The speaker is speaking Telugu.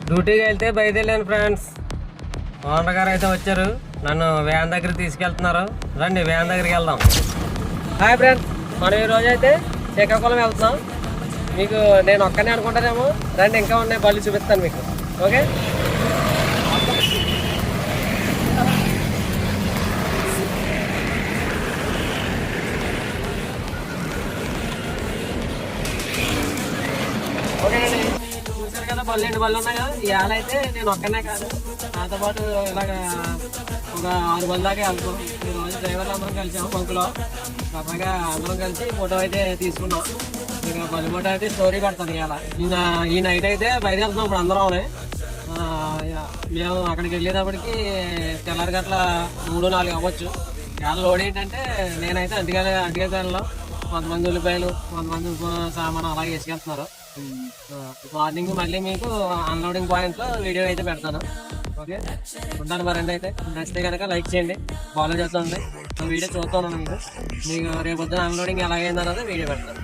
డ్యూటీకి వెళ్తే బయలుదేరాను ఫ్రెండ్స్. ఓనర్ గారు అయితే వచ్చారు, నన్ను వ్యాన్ దగ్గరికి తీసుకెళ్తున్నారు. రండి వ్యాన్ దగ్గరికి వెళ్దాం. హాయ్ ఫ్రెండ్స్, మనం ఈరోజు అయితే శ్రీకాకుళం వెళ్తున్నాం. మీకు నేను ఒక్కనే అనుకుంటానేమో, రండి ఇంకా ఉన్నాయి బళ్ళు చూపిస్తాను మీకు. ఓకే, ఓకేనండి. చూసారు కదా బళ్ళు ఉన్నాయి కదా. ఇవాళ అయితే నేను ఒక్కనే కాదు, నాతో పాటు ఇలాగ ఒక 6 బళ్ళు దాకా వెళ్తాం. ఈరోజు డ్రైవర్లు అందరం కలిసాము బంకులో. సరదాగా అందరం కలిసి ఫోటో అయితే తీసుకున్నాం. ఇక బల్లి ఫోటో అయితే స్టోరీ పెడతాను ఇవాళ. ఈ నైట్ అయితే బయట వెళ్తున్నాం ఇప్పుడు అందరం. మేము అక్కడికి వెళ్ళేటప్పటికి తెల్లారి గట్ల 3-4 అవ్వచ్చు. ఇవాళ లోడ్ ఏంటంటే నేనైతే అంటిగా వెళ్ళాం. కొంతమంది ఉల్లిపాయలు, కొంతమంది సామాను అలాగే వేసుకెళ్తున్నారు. మార్నింగ్ మళ్ళీ మీకు అన్లోడింగ్ పాయింట్లో వీడియో అయితే పెడతాను. ఓకే, ఉంటాను మరండి. అయితే నచ్చితే కనుక లైక్ చేయండి, ఫాలో చేస్తుంది. వీడియో చూస్తాను. మీకు రేపు పొద్దున అన్లోడింగ్ ఎలాగైందన్నది వీడియో పెడతాను.